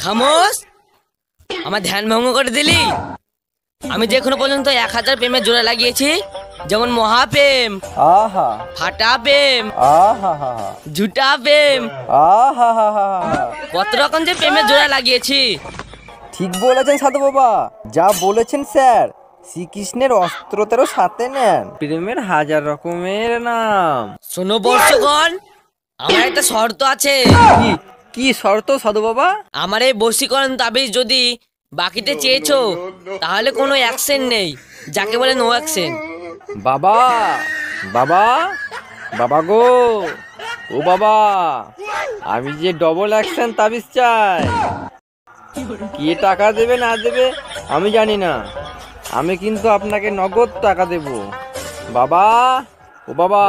খামোশ, আমার ধ্যান ভঙ্গ করে দিলি। আমি যে এখনো পর্যন্ত 1000 প্রেমের জোড়া লাগিয়েছি, যেমন মহাপ্রেম, আহা ফাটা প্রেম, আহা হা ঝুটা প্রেম, আহা হা হা কত রকম যে প্রেমের জোড়া লাগিয়েছি। ঠিক বলেছেন সাধু বাবা, যা বলেছেন স্যার। শ্রীকৃষ্ণের অস্ত্রতেরও সাথে নেন, প্রেমের 1000 রকমের নাম। শোনো বর্ষগণ, আমার একটা শর্ত আছে। কি কি শর্ত সাধু বাবা? আমার এই বশীকরণ তাবিজ যদি বাকিতে চেয়েছো, তাহলে কোনো অ্যাকশন নেই, যাকে বলে নো অ্যাকশন। বাবা বাবা বাবা গো, ও বাবা, আমি যে ডবল অ্যাকশন তাবিজ চাই। কি টাকা দেবে না দেবে আমি জানি না, আমি কিন্তু আপনাকে নগদ টাকা দেব। বাবা, ও বাবা,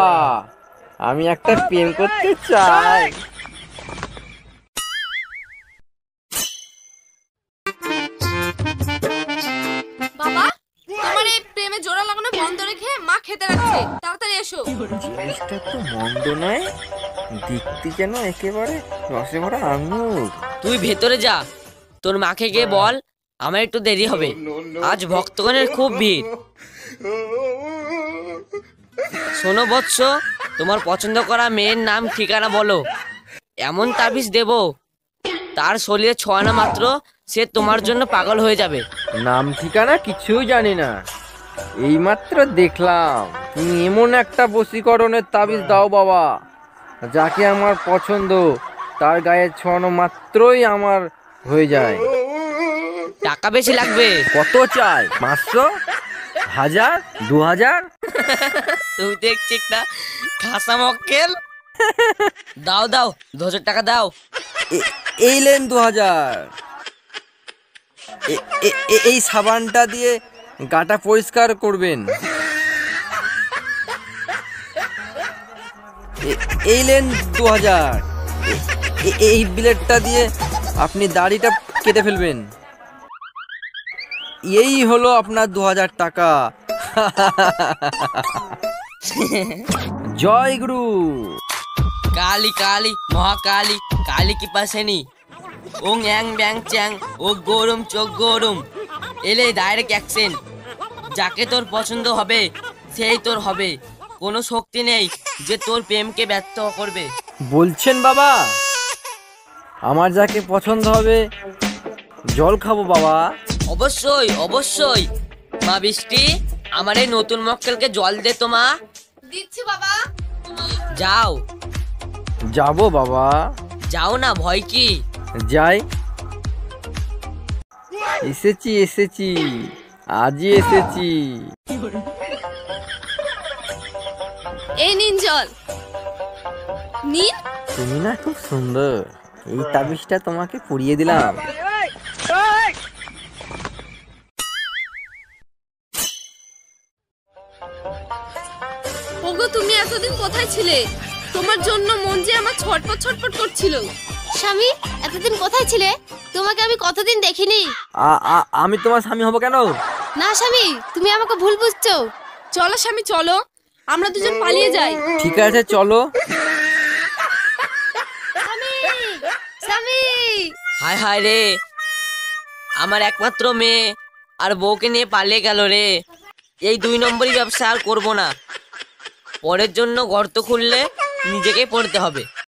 আমি একটা প্রেম করতে চাই। বাবা, তোমার এই প্রেমে জোড়া লাগানো বন্ধ রেখে মা খেতে রাখছে, তাড়াতাড়ি এসো। জিনিসটা তো মন্দ নয়, দেখতে যেন একেবারে রসে ভরা আঙুর। তুই ভেতরে যা, তোর মাকে গিয়ে বল আমার একটু দেরি হবে, আজ ভক্তগণের খুব ভিড়। শোনো বৎস, তোমার পছন্দ করা মেয়ের নাম ঠিকানা বলো, এমন তাবিজ দেব তার শরীরে ছোঁয়ানো মাত্র সে তোমার জন্য পাগল হয়ে যাবে। নাম ঠিকানা কিছুই জানি না, এইমাত্র দেখলাম তুমি এমন একটা বশীকরণের তাবিজ দাও বাবা, যাকে আমার পছন্দ তার গায়ে ছোঁয়ানো মাত্রই আমার হয়ে যায়। টাকা বেশি লাগবে? কত চাই? 500, 1000, 2000? তুই দেখছিস না খাসা মক্কেল। দাও দাও, 2000 টাকা দাও। এই লেন 2000। এই সাবানটা দিয়ে গাটা পরিষ্কার করবেন। এই লেন 2000। এই ব্লেডটা দিয়ে আপনি দাড়িটা কেটে ফেলবেন। এই হলো আপনার 2000 টাকা। জয় গুরু। কালী কালী মহাকালী, কালী কি পাশেনি। ওং অ্যাং ব্যাং চ্যাং, ও গরম চোখ গরম। এলে ডাইরেক্ট অ্যাকশন, যাকে তোর পছন্দ হবে সেই তোর হবে, কোনো শক্তি নেই যে তোর প্রেমকে ব্যর্থ করবে। বলছেন বাবা? আমার যাকে পছন্দ হবে জল খাবো বাবা? অবশ্যই অবশ্যই। মা বৃষ্টি, আমার এই নতুন মক্কেলকে জল দে তো মা। দিচ্ছি বাবা। যাও। যাবো বাবা। যাও না, ভয় কি? যাই। এসেছি, আজই এসেছি। এই নিন জল, নিন। তুমি না খুব সুন্দর, এই তাবিজটা তোমাকে পরিয়ে দিলাম। ওগো, তুমি এতদিন কোথায় ছিলে? তোমার জন্য মন যে আমার ছটপট ছটপট করছিল। স্বামী, এতদিন কোথায় ছিলে? তোমাকে আমি কতদিন দেখিনি। আমি তোমার স্বামী হব কেন? না স্বামী, তুমি আমাকে ভুল বুঝছো। চলো স্বামী, চলো, আমরা দুজন পালিয়ে যাই। ঠিক আছে চলো। স্বামী, স্বামী। হায় হায় রে, আমার একমাত্র মেয়ে আর বউকে নিয়ে পালিয়ে গেল রে। এই 2 নম্বরই ব্যবসা আর করবো না, পরের জন্য গর্ত খুললে নিজেকেই পড়তে হবে।